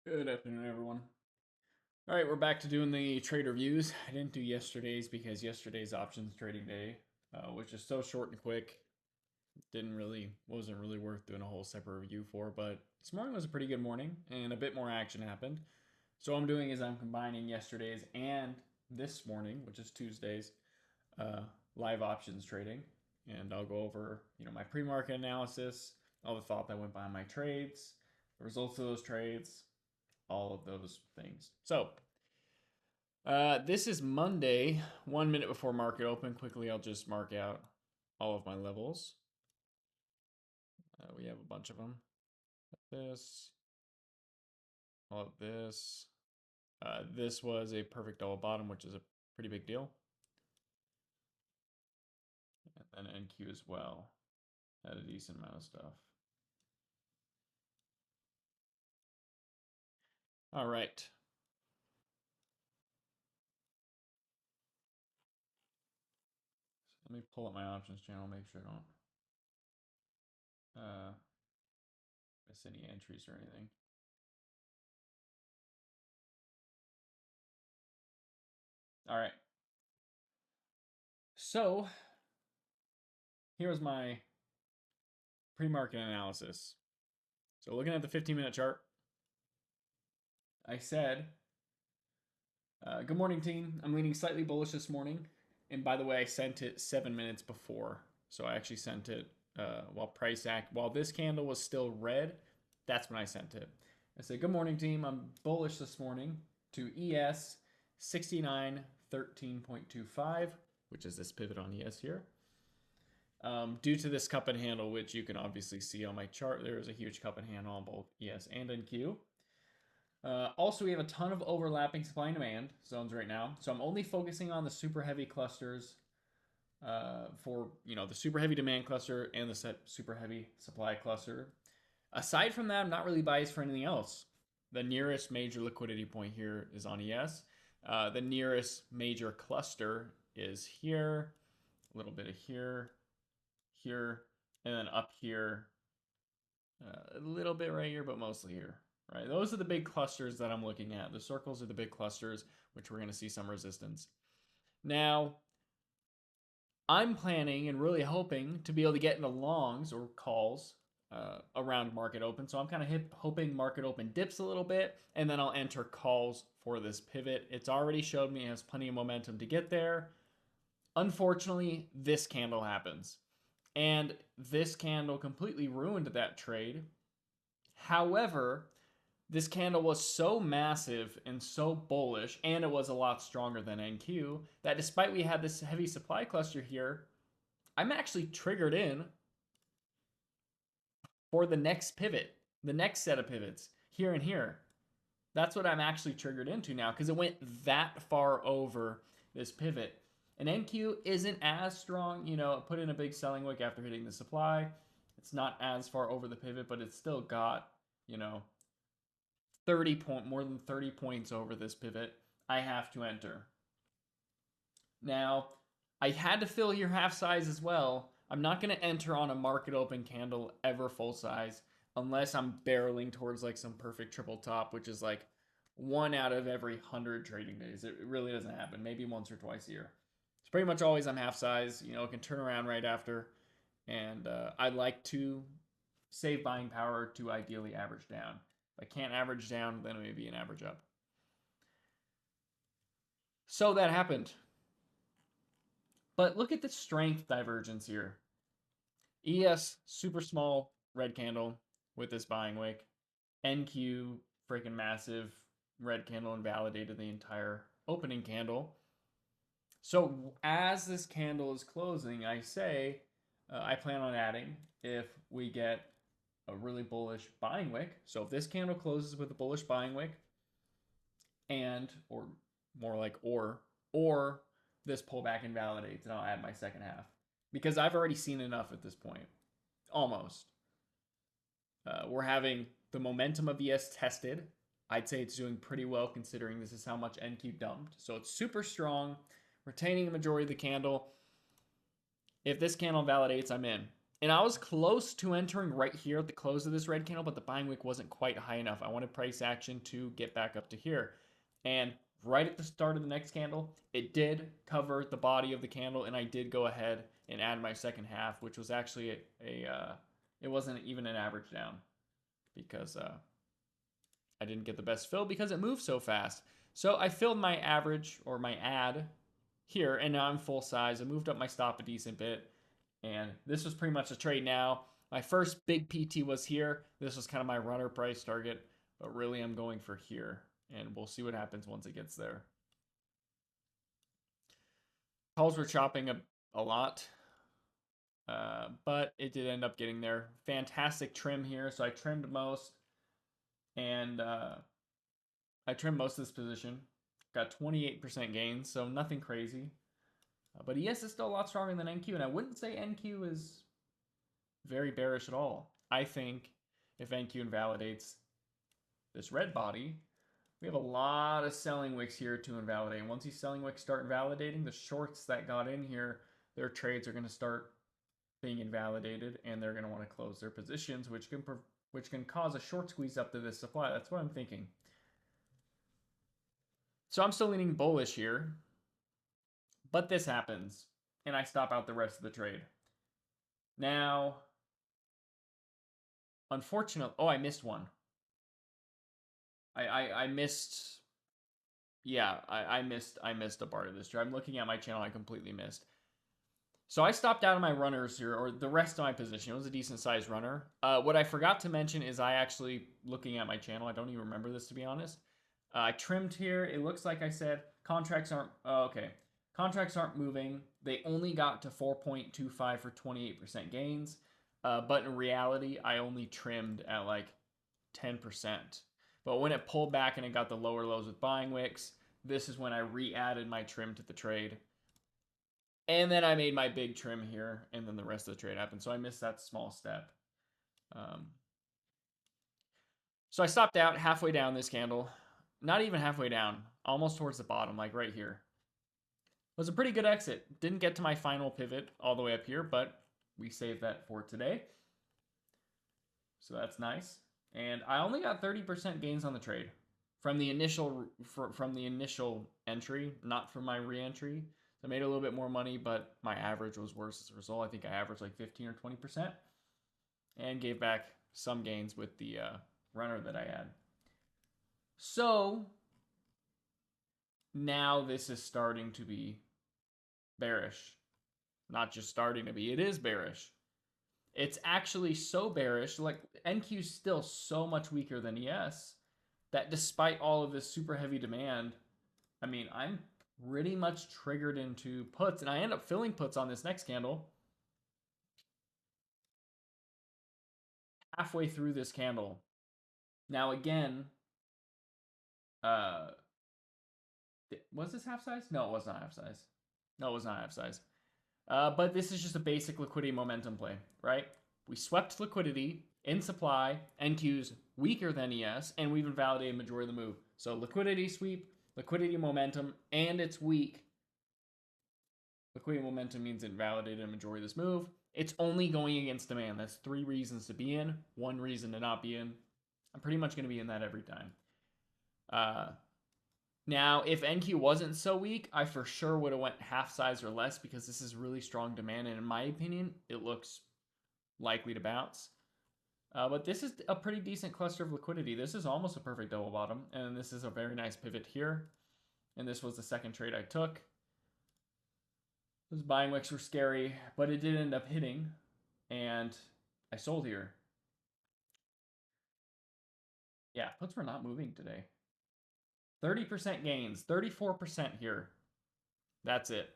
Good afternoon, everyone. All right, we're back to doing the trade reviews. I didn't do yesterday's because yesterday's options trading day was just so short and quick. Wasn't really worth doing a whole separate review for. But this morning was a pretty good morning, and a bit more action happened. So what I'm doing is I'm combining yesterday's and this morning, which is Tuesday's, uh, live options trading, and I'll go over my pre-market analysis, all the thought that went behind my trades, the results of those trades, all of those things. So this is Monday, 1 minute before market open. Quickly, I'll just mark out all of my levels. We have a bunch of them. This, all of this. This was a perfect double bottom, which is a pretty big deal. And then NQ as well. Had a decent amount of stuff. All right. So let me pull up my options channel, make sure I don't miss any entries or anything. All right. So here's my pre-market analysis. So looking at the 15-minute chart, I said, good morning, team. I'm leaning slightly bullish this morning. And by the way, I sent it 7 minutes before. So I actually sent it while this candle was still red. That's when I sent it. I said, good morning, team. I'm bullish this morning to ES 6913.25, which is this pivot on ES here. Due to this cup and handle, which you can obviously see on my chart, there is a huge cup and handle on both ES and NQ. Also, we have a ton of overlapping supply and demand zones right now. So I'm only focusing on the super heavy clusters for the super heavy demand cluster and the super heavy supply cluster. Aside from that, I'm not really biased for anything else. The nearest major liquidity point here is on ES. The nearest major cluster is here, a little bit of here, here, and then up here, a little bit right here, but mostly here. Right, those are the big clusters that I'm looking at. The circles are the big clusters, which we're going to see some resistance. Now, I'm planning and really hoping to be able to get into longs or calls around market open. So I'm kind of hoping market open dips a little bit, and then I'll enter calls for this pivot. It's already showed me it has plenty of momentum to get there. Unfortunately, this candle happens. And this candle completely ruined that trade. However, this candle was so massive and so bullish, and it was a lot stronger than NQ, that despite we had this heavy supply cluster here, I'm actually triggered in for the next pivot, the next set of pivots here and here. That's what I'm actually triggered into now because it went that far over this pivot. And NQ isn't as strong, put in a big selling wick after hitting the supply. It's not as far over the pivot, but it's still got, 30 more than 30 points over this pivot. I have to enter. Now, I had to fill your half size as well. I'm not going to enter on a market open candle ever full size unless I'm barreling towards like some perfect triple top, which is like 1 out of every 100 trading days. It really doesn't happen. Maybe once or twice a year. It's pretty much always I'm half size. It can turn around right after. And I like to save buying power to ideally average down. If I can't average down, then it may be an average up. So that happened. But look at the strength divergence here. ES, super small red candle with this buying wick. NQ, freaking massive red candle, invalidated the entire opening candle. So as this candle is closing, I say I plan on adding if we get a really bullish buying wick. So if this candle closes with a bullish buying wick, or more like or this pullback invalidates, and I'll add my second half because I've already seen enough at this point. Almost. We're having the momentum of ES tested. I'd say it's doing pretty well considering this is how much NQ dumped. So it's super strong, retaining the majority of the candle. If this candle validates, I'm in. And I was close to entering right here at the close of this red candle, but the buying wick wasn't quite high enough. I wanted price action to get back up to here. And right at the start of the next candle, it did cover the body of the candle, and I did go ahead and add my second half, which was actually it wasn't even an average down because I didn't get the best fill because it moved so fast. So I filled my average or my ad here, and now I'm full size. I moved up my stop a decent bit, and this was pretty much a trade now. My first big PT was here. This was kind of my runner price target, but really I'm going for here, and we'll see what happens once it gets there. Calls were chopping a lot, but it did end up getting there. Fantastic trim here, so I trimmed most, and I trimmed most of this position. Got 28% gains, so nothing crazy. But ES is still a lot stronger than NQ, and I wouldn't say NQ is very bearish at all. I think if NQ invalidates this red body, we have a lot of selling wicks here to invalidate. Once these selling wicks start invalidating, the shorts that got in here, their trades are going to start being invalidated, and they're going to want to close their positions, which can cause a short squeeze up to this supply. That's what I'm thinking. So I'm still leaning bullish here, but this happens, and I stop out the rest of the trade. Now, unfortunately, I missed one. I missed. Yeah, I missed a part of this trade. I'm looking at my channel. I completely missed. So I stopped out of my runners here, or the rest of my position. It was a decent sized runner. What I forgot to mention is I actually, looking at my channel, I don't even remember this to be honest. I trimmed here. It looks like I said contracts aren't, okay. Contracts aren't moving. They only got to 4.25 for 28% gains. But in reality, I only trimmed at like 10%. But when it pulled back and it got the lower lows with buying wicks, this is when I re-added my trim to the trade. And then I made my big trim here, and then the rest of the trade happened. So I missed that small step. So I stopped out halfway down this candle. Not even halfway down, almost towards the bottom, like right here. It was a pretty good exit. Didn't get to my final pivot all the way up here, but we saved that for today. So that's nice. And I only got 30% gains on the trade from the initial entry, not from my re-entry. So I made a little bit more money, but my average was worse as a result. I think I averaged like 15 or 20% and gave back some gains with the runner that I had. So now this is starting to be bearish. Not just starting to be, it is bearish. It's actually so bearish, like NQ is still so much weaker than ES, that despite all of this super heavy demand, I mean, I'm pretty much triggered into puts, and I end up filling puts on this next candle. Halfway through this candle. Now again, was this half size? No, it was not half size. No, it was not half size. But this is just a basic liquidity momentum play, right? We swept liquidity in supply. NQ's weaker than ES, and we've invalidated majority of the move. So liquidity sweep, liquidity momentum, and it's weak. Liquidity momentum means it validated a majority of this move. It's only going against demand. That's 3 reasons to be in, 1 reason to not be in. I'm pretty much going to be in that every time. Now, if NQ wasn't so weak, I for sure would have went half size or less because this is really strong demand, and in my opinion, it looks likely to bounce. But this is a pretty decent cluster of liquidity. This is almost a perfect double bottom, and this is a very nice pivot here. And this was the second trade I took. Those buying wicks were scary, but it did end up hitting, and I sold here. Yeah, puts were not moving today. 30% gains, 34% here. That's it.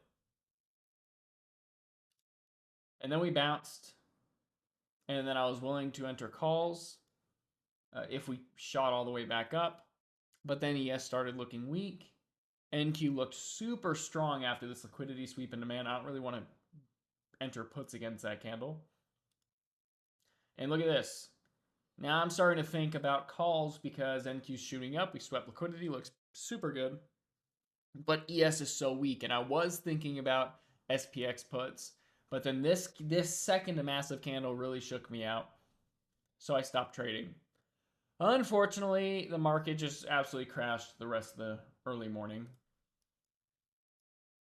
And then we bounced, and then I was willing to enter calls if we shot all the way back up. But then ES started looking weak. NQ looked super strong after this liquidity sweep in demand. I don't really want to enter puts against that candle. And look at this. Now I'm starting to think about calls because NQ's shooting up. We swept liquidity, looks super good. But ES is so weak, and I was thinking about SPX puts, But then this second massive candle really shook me out. So I stopped trading. Unfortunately, the market just absolutely crashed the rest of the early morning.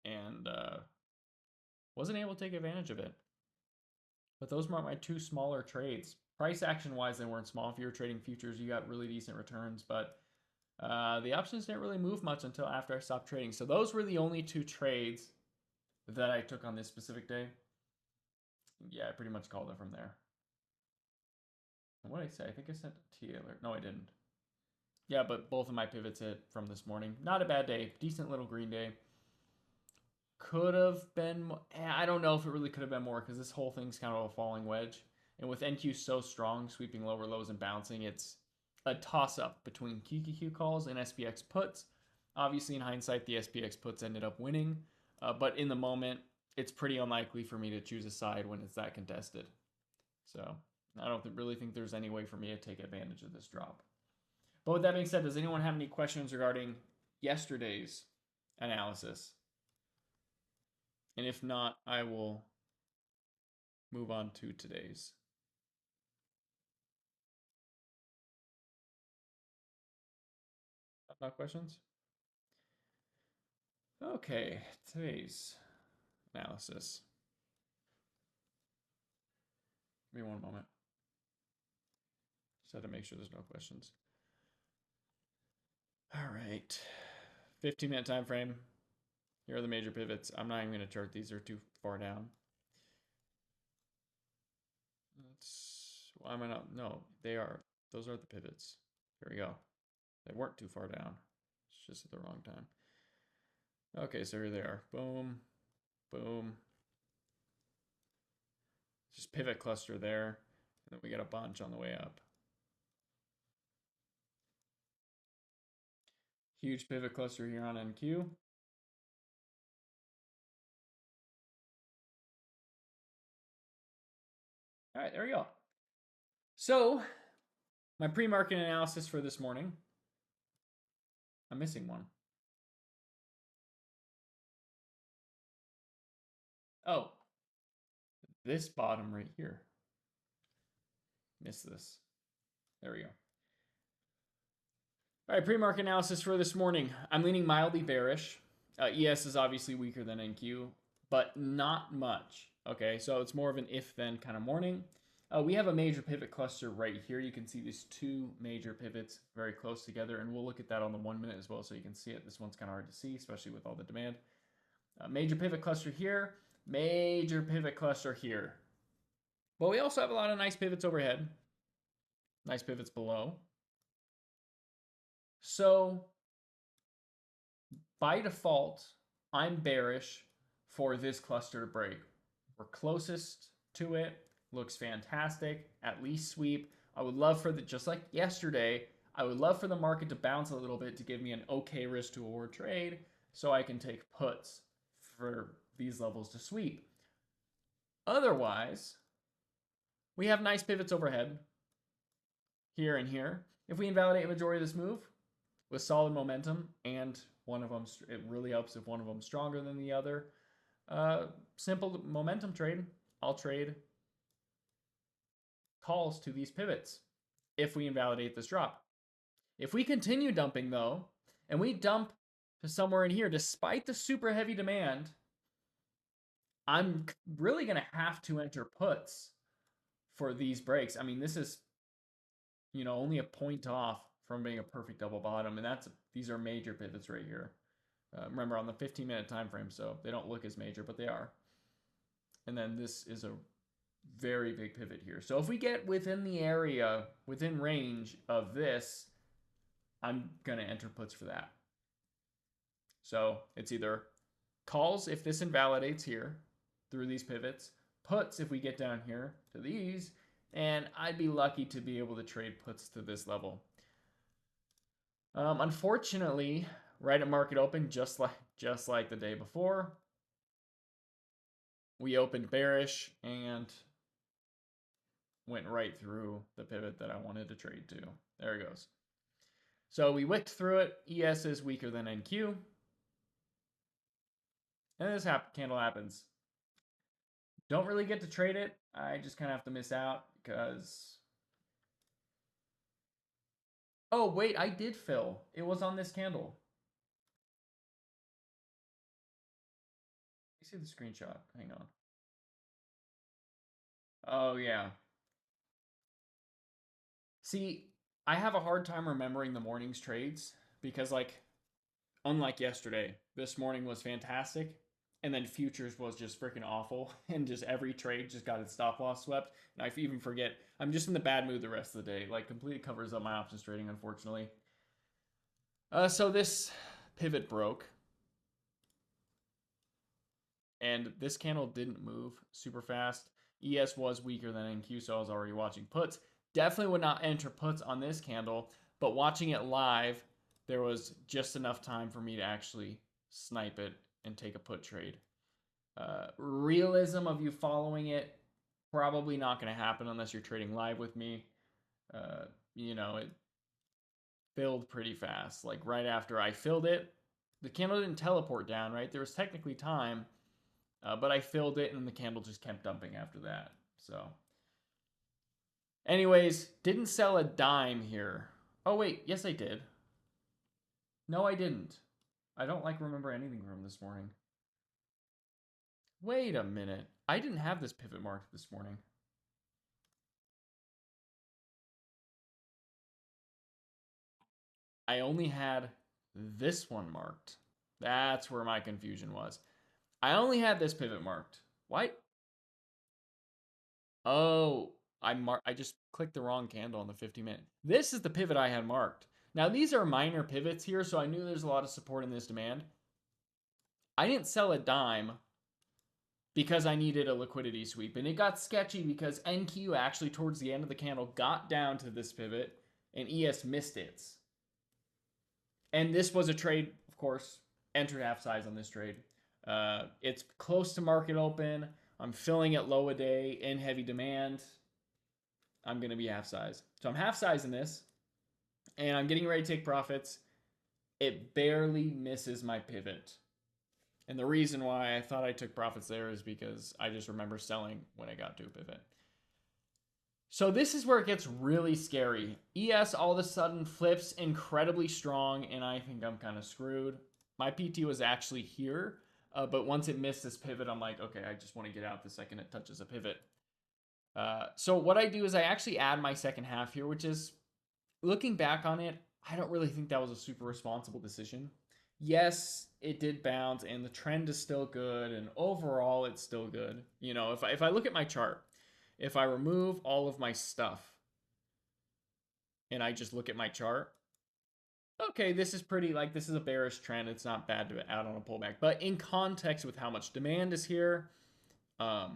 And wasn't able to take advantage of it. But those were my two smaller trades. Price action wise, they weren't small. If you were trading futures, you got really decent returns. But the options didn't really move much until after I stopped trading. So those were the only two trades that I took on this specific day. Yeah, I pretty much called it from there. And what did I say? I think I sent a TA alert. No, I didn't. Yeah, but both of my pivots hit from this morning. Not a bad day. Decent little green day. Could have been. I don't know if it really could have been more because this whole thing's kind of a falling wedge. And with NQ so strong, sweeping lower lows and bouncing, it's a toss up between QQQ calls and SPX puts. Obviously, in hindsight, the SPX puts ended up winning. But in the moment, it's pretty unlikely for me to choose a side when it's that contested. So I don't really think there's any way for me to take advantage of this drop. But with that being said, does anyone have any questions regarding yesterday's analysis? And if not, I will move on to today's. Not questions? Okay, today's analysis. Give me one moment. Just had to make sure there's no questions. All right. 15-minute time frame. Here are the major pivots. I'm not even going to chart these. They're too far down. Why am I not? No, they are. Those are the pivots. Here we go. They weren't too far down. It's just at the wrong time. Okay, so here they are. Boom, boom. Just pivot cluster there. And then we get a bunch on the way up. Huge pivot cluster here on NQ. All right, there we go. So, my pre-market analysis for this morning. I'm missing one. Oh, this bottom right here. Missed this. There we go. All right, pre-market analysis for this morning. I'm leaning mildly bearish. ES is obviously weaker than NQ, but not much. Okay, so it's more of an if-then kind of morning. We have a major pivot cluster right here. You can see these two major pivots very close together, and we'll look at that on the 1 minute as well so you can see it. This one's kind of hard to see, especially with all the demand. Major pivot cluster here, major pivot cluster here. But we also have a lot of nice pivots overhead, nice pivots below. So by default, I'm bearish for this cluster to break. We're closest to it. Looks fantastic. At least sweep. I would love for just like yesterday, I would love for the market to bounce a little bit to give me an okay risk to reward trade so I can take puts for these levels to sweep. Otherwise, we have nice pivots overhead here and here. If we invalidate a majority of this move with solid momentum and one of them, it really helps if one of them is stronger than the other. Simple momentum trade. I'll trade calls to these pivots if we invalidate this drop. If we continue dumping though, and we dump to somewhere in here, despite the super heavy demand, I'm really going to have to enter puts for these breaks. I mean, this is, only a point off from being a perfect double bottom, and these are major pivots right here. Remember, on the 15-minute time frame, so they don't look as major, but they are. And then this is a very big pivot here. So if we get within the area, within range of this, I'm going to enter puts for that. So it's either calls if this invalidates here through these pivots, puts if we get down here to these, and I'd be lucky to be able to trade puts to this level. Unfortunately, right at market open, just like the day before, we opened bearish and went right through the pivot that I wanted to trade to. There it goes. So we wicked through it. ES is weaker than NQ. And this candle happens. Don't really get to trade it. I just kind of have to miss out because... Oh, wait, I did fill. It was on this candle. You see the screenshot. Hang on. Oh, yeah. See, I have a hard time remembering the morning's trades because, like, unlike yesterday, this morning was fantastic. And then futures was just freaking awful. And just every trade just got its stop loss swept. And I even forget. I'm just in the bad mood the rest of the day. Like, completely covers up my options trading, unfortunately. So this pivot broke. And this candle didn't move super fast. ES was weaker than NQ, so I was already watching puts. Definitely would not enter puts on this candle, but watching it live, there was just enough time for me to actually snipe it and take a put trade. Realism of you following it, probably not going to happen unless you're trading live with me. It filled pretty fast. Like right after I filled it, the candle didn't teleport down, right? There was technically time, but I filled it and the candle just kept dumping after that. So, anyways, didn't sell a dime here. Oh, wait. Yes, I did. No, I didn't. I don't remember anything from this morning. Wait a minute. I didn't have this pivot marked this morning. I only had this one marked. That's where my confusion was. I only had this pivot marked. Why? Oh, I just clicked the wrong candle on the 50-minute. This is the pivot I had marked. Now, these are minor pivots here, so I knew there's a lot of support in this demand. I didn't sell a dime because I needed a liquidity sweep, and it got sketchy because NQ actually towards the end of the candle got down to this pivot, and ES missed it. And this was a trade, of course, entered half size on this trade. It's close to market open. I'm filling at low a day in heavy demand. I'm going to be half size. So I'm half size in this, and I'm getting ready to take profits. It barely misses my pivot. And the reason why I thought I took profits there is because I just remember selling when I got to a pivot. So this is where it gets really scary. ES all of a sudden flips incredibly strong, and I think I'm kind of screwed. My PT was actually here, but once it missed this pivot, I'm like, okay, I just want to get out the second it touches a pivot. So what I do is I actually add my second half here, which is, looking back on it, I don't really think that was a super responsible decision. Yes, it did bounce, and the trend is still good, and overall, it's still good. You know, if I look at my chart, if I remove all of my stuff, and I just look at my chart, okay, this is pretty, this is a bearish trend. It's not bad to add on a pullback. But in context with how much demand is here, how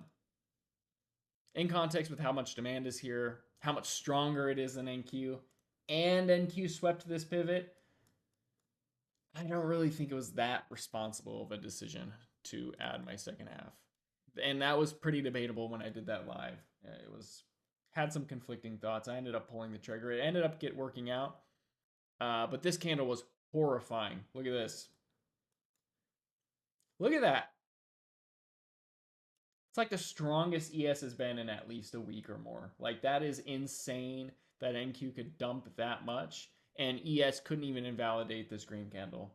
much stronger it is than NQ, and NQ swept this pivot, I don't really think it was that responsible of a decision to add my second half. And that was pretty debatable when I did that live. Had some conflicting thoughts. I ended up pulling the trigger. It ended up working out. But this candle was horrifying. Look at this. Look at that. It's like the strongest ES has been in at least a week or more. Like, that is insane that NQ could dump that much, and ES couldn't even invalidate this green candle.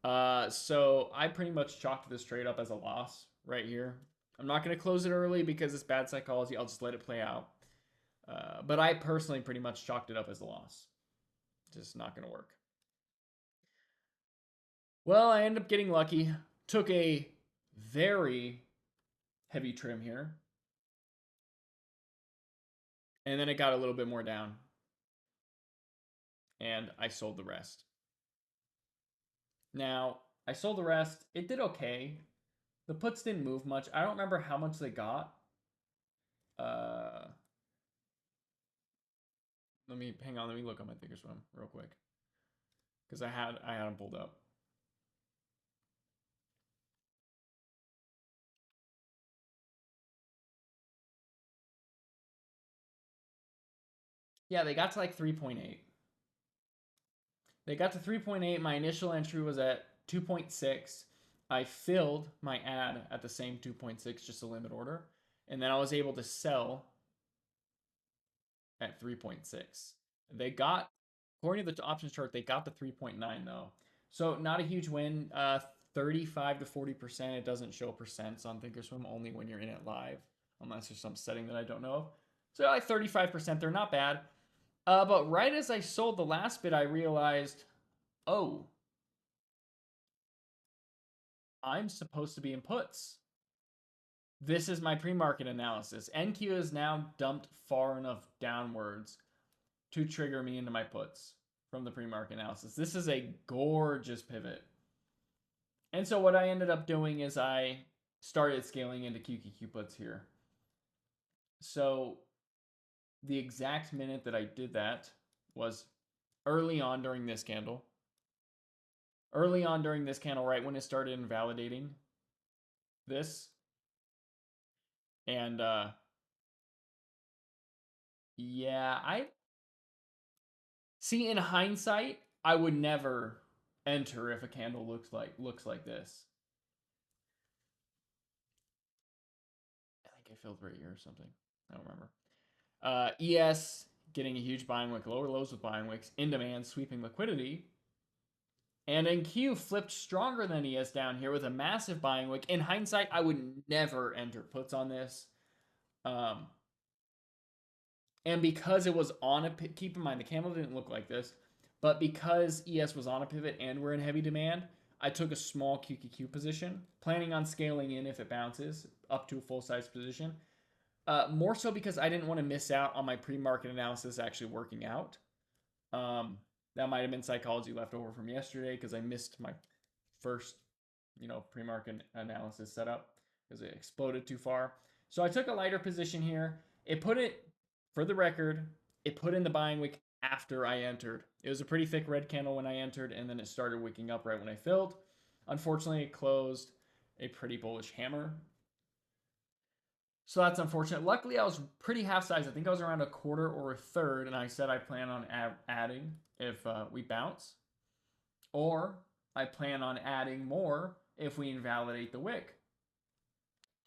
So I pretty much chalked this trade up as a loss right here. I'm not going to close it early because it's bad psychology. I'll just let it play out. But I personally pretty much chalked it up as a loss. Just not going to work. Well, I ended up getting lucky. Took a very heavy trim here. And then it got a little bit more down. And I sold the rest. Now, I sold the rest. It did okay. The puts didn't move much. I don't remember how much they got. Hang on. Let me look on my Thinkorswim real quick, because I had them pulled up. Yeah, they got to 3.8. They got to 3.8. My initial entry was at 2.6. I filled my ad at the same 2.6, just a limit order. And then I was able to sell at 3.6. They got, according to the options chart, they got the 3.9 though. So not a huge win. 35 to 40%. It doesn't show percents on Thinkorswim, only when you're in it live, unless there's some setting that I don't know of. So like 35%, they're not bad. But right as I sold the last bit, I realized, oh, I'm supposed to be in puts. This is my pre-market analysis. NQ is now dumped far enough downwards to trigger me into my puts from the pre-market analysis. This is a gorgeous pivot. And so what I ended up doing is I started scaling into QQQ puts here. So the exact minute that I did that was early on during this candle. Early on during this candle, right when it started invalidating this. And yeah, I see in hindsight, I would never enter if a candle looks like this. I think I filled right here or something. I don't remember. ES getting a huge buying wick, lower lows with buying wicks, in demand, sweeping liquidity. And NQ flipped stronger than ES down here with a massive buying wick. In hindsight, I would never enter puts on this. And because it was on a pivot, keep in mind the candle didn't look like this, but because ES was on a pivot and we're in heavy demand, I took a small QQQ position, planning on scaling in if it bounces up to a full size position. More so because I didn't want to miss out on my pre-market analysis actually working out. That might have been psychology left over from yesterday because I missed my first, pre-market analysis setup because it exploded too far. So I took a lighter position here. It put it, for the record, it put in the buying wick after I entered. It was a pretty thick red candle when I entered, and then it started wicking up right when I filled. Unfortunately, it closed a pretty bullish hammer. So that's unfortunate. Luckily, I was pretty half size. I think I was around a quarter or a third, and I said I plan on adding if we bounce. Or I plan on adding more if we invalidate the wick.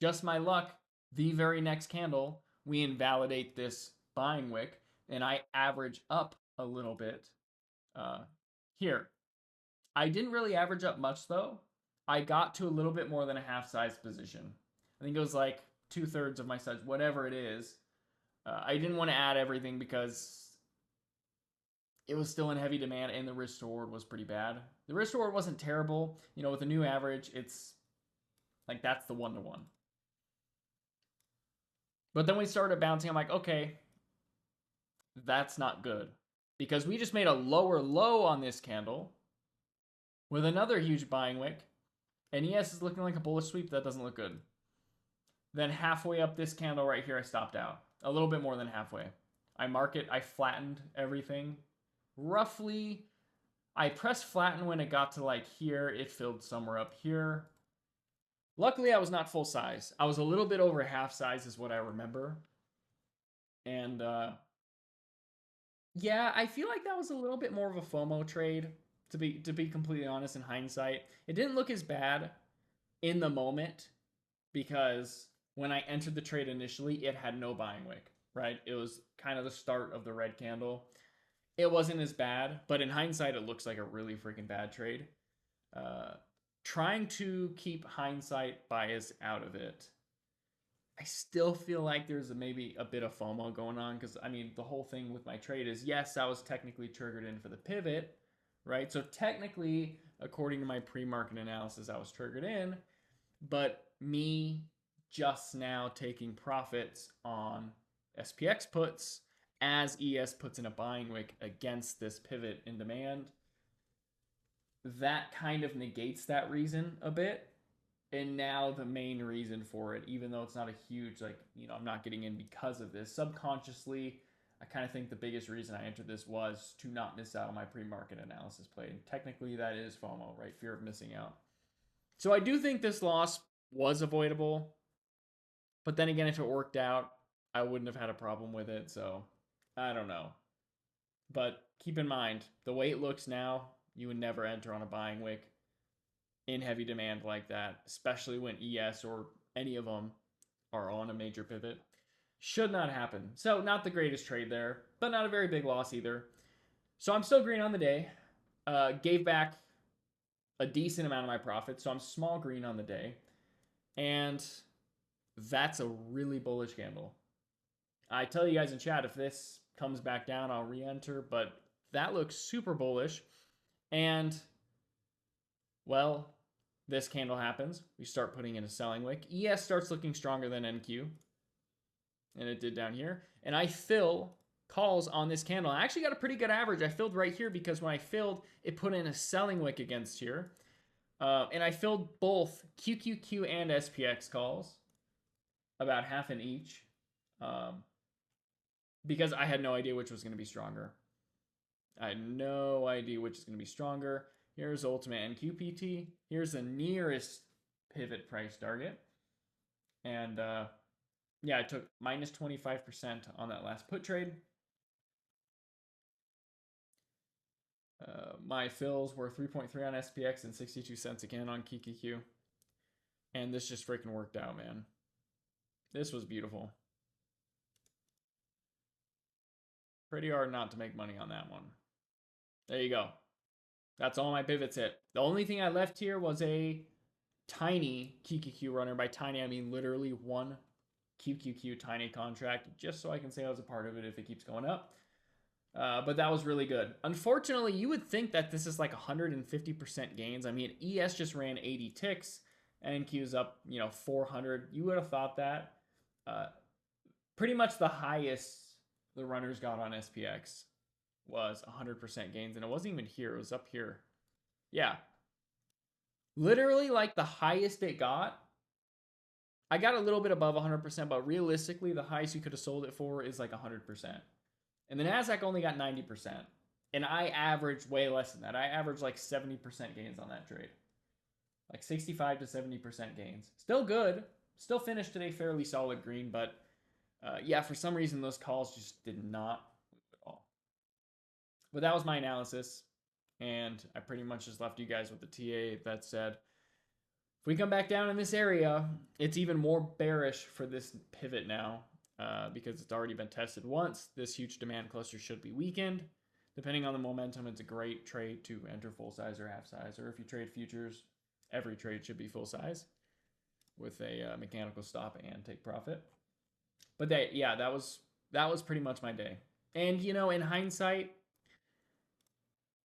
Just my luck, the very next candle, we invalidate this buying wick, and I average up a little bit here. I didn't really average up much, though. I got to a little bit more than a half size position. I think it was like 2/3 of my size, whatever it is. I didn't want to add everything because it was still in heavy demand and the risk reward was pretty bad. The risk reward wasn't terrible. With a new average, it's like that's the 1-to-1. But then we started bouncing. I'm like, okay, that's not good. Because we just made a lower low on this candle with another huge buying wick. And ES is looking like a bullish sweep. That doesn't look good. Then halfway up this candle right here, I stopped out. A little bit more than halfway. I flattened everything. Roughly, I pressed flatten when it got to like here. It filled somewhere up here. Luckily, I was not full size. I was a little bit over half size is what I remember. And yeah, I feel like that was a little bit more of a FOMO trade, to be completely honest in hindsight. It didn't look as bad in the moment because when I entered the trade initially, it had no buying wick, right? It was kind of the start of the red candle. It wasn't as bad, but in hindsight, it looks like a really freaking bad trade. Trying to keep hindsight bias out of it. I still feel like there's maybe a bit of FOMO going on because, the whole thing with my trade is, yes, I was technically triggered in for the pivot, right? So technically, according to my pre-market analysis, I was triggered in, but me just now taking profits on SPX puts as ES puts in a buying wick against this pivot in demand, that kind of negates that reason a bit. And now the main reason for it, even though it's not a huge, I'm not getting in because of this, subconsciously, I kind of think the biggest reason I entered this was to not miss out on my pre-market analysis play. And technically that is FOMO, right? Fear of missing out. So I do think this loss was avoidable. But then again, if it worked out, I wouldn't have had a problem with it. So I don't know. But keep in mind, the way it looks now, you would never enter on a buying wick in heavy demand like that, especially when ES or any of them are on a major pivot. Should not happen. So not the greatest trade there, but not a very big loss either. So I'm still green on the day. Gave back a decent amount of my profit, so I'm small green on the day. And that's a really bullish candle. I tell you guys in chat, if this comes back down, I'll re-enter, but that looks super bullish. And, well, this candle happens. We start putting in a selling wick. ES starts looking stronger than NQ. And it did down here. And I fill calls on this candle. I actually got a pretty good average. I filled right here because when I filled, it put in a selling wick against here. And I filled both QQQ and SPX calls, about half in each, because I had no idea which was going to be stronger. I had no idea which is going to be stronger. Here's Ultimate and QPT. Here's the nearest pivot price target. And yeah, I took minus 25% on that last put trade. My fills were 3.3 on SPX and 62 cents again on QQQ. And this just freaking worked out, man. This was beautiful. Pretty hard not to make money on that one. There you go. That's all my pivots hit. The only thing I left here was a tiny QQQ runner. By tiny, I mean literally one QQQ tiny contract, just so I can say I was a part of it if it keeps going up. But that was really good. Unfortunately, you would think that this is like 150% gains. I mean, ES just ran 80 ticks, NQ's up, 400. You would have thought that. Pretty much the highest the runners got on SPX was 100% gains, and it wasn't even here. It was up here. Yeah. Literally, like the highest it got, I got a little bit above 100%, but realistically, the highest you could have sold it for is like 100%. And the NASDAQ only got 90%. And I averaged way less than that. I averaged like 70% gains on that trade. Like 65 to 70% gains. Still good. Still finished today fairly solid green, but yeah, for some reason those calls just did not move at all. But that was my analysis. And I pretty much just left you guys with the TA that said, if we come back down in this area, it's even more bearish for this pivot now. Because it's already been tested once. This huge demand cluster should be weakened. Depending on the momentum, it's a great trade to enter full size or half size. Or if you trade futures, every trade should be full size with a mechanical stop and take profit. But that was pretty much my day. And in hindsight,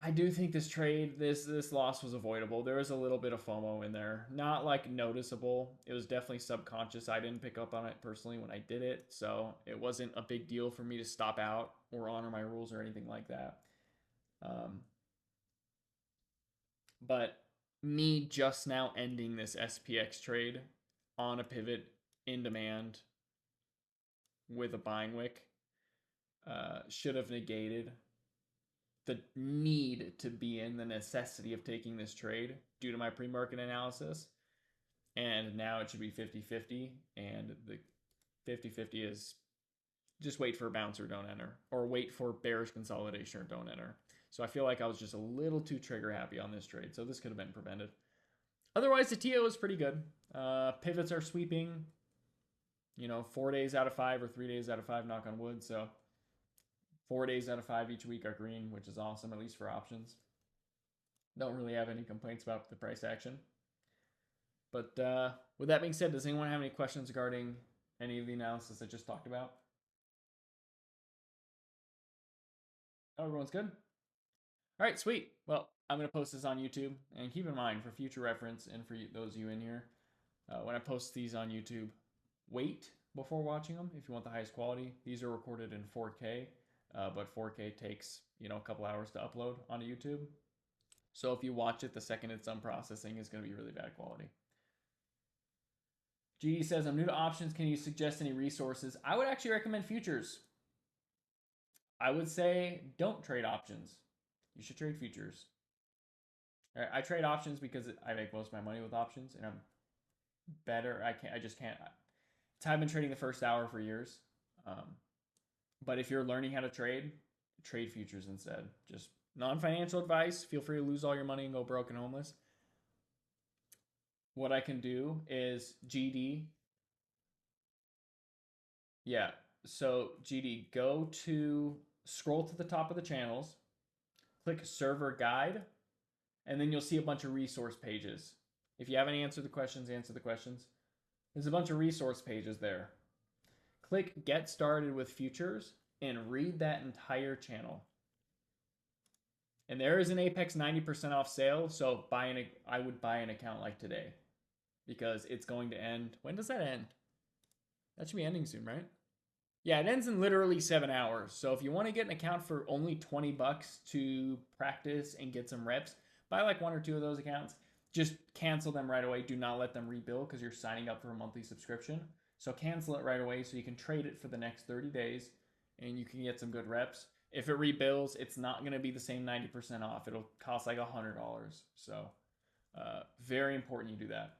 I do think this trade, this loss was avoidable. There was a little bit of FOMO in there. Not like noticeable. It was definitely subconscious. I didn't pick up on it personally when I did it. So it wasn't a big deal for me to stop out or honor my rules or anything like that. But me just now ending this SPX trade on a pivot in demand with a buying wick should have negated the need to be in, the necessity of taking this trade due to my pre-market analysis. And now it should be 50-50. And the 50-50 is just wait for a bounce or don't enter. Or wait for bearish consolidation or don't enter. So I feel like I was just a little too trigger happy on this trade. So this could have been prevented. Otherwise, the TO was pretty good. Pivots are sweeping, 4 days out of 5 or 3 days out of 5, knock on wood. So 4 days out of 5 each week are green, which is awesome, at least for options. Don't really have any complaints about the price action. But with that being said, does anyone have any questions regarding any of the analysis I just talked about? Oh, everyone's good? All right, sweet. Well, I'm going to post this on YouTube. And keep in mind, for future reference and for those of you in here, when I post these on YouTube, wait before watching them if you want the highest quality. These are recorded in 4K. But 4K takes, a couple hours to upload onto YouTube. So if you watch it the second it's done processing, it's going to be really bad quality. GD says, I'm new to options. Can you suggest any resources? I would actually recommend futures. I would say don't trade options. You should trade futures. I trade options because I make most of my money with options, and I'm better. I just can't. I've been trading the first hour for years. But if you're learning how to trade futures instead. Just non-financial advice. Feel free to lose all your money and go broke and homeless. What I can do is GD Yeah. So GD, scroll to the top of the channels, click server guide, and then you'll see a bunch of resource pages. If you haven't answered the questions, answer the questions. There's a bunch of resource pages there. Click get started with futures and read that entire channel. And there is an Apex 90% off sale, so I would buy an account like today because it's going to end. When does that end? That should be ending soon, right? Yeah, it ends in literally 7 hours. So if you want to get an account for only $20 to practice and get some reps, buy like 1 or 2 of those accounts. Just cancel them right away. Do not let them rebuild because you're signing up for a monthly subscription. So cancel it right away so you can trade it for the next 30 days and you can get some good reps. If it rebuilds, it's not going to be the same 90% off. It'll cost like $100. So very important you do that.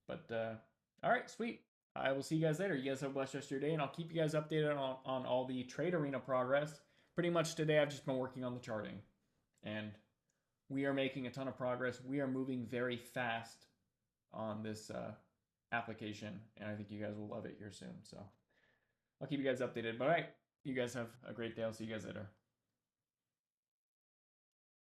But all right, sweet. I will see you guys later. You guys have a blessed rest of your day, and I'll keep you guys updated on all the trade arena progress. Pretty much today, I've just been working on the charting, and we are making a ton of progress. We are moving very fast on this application, and I think you guys will love it here soon. So I'll keep you guys updated. But all right, you guys have a great day. I'll see you guys later.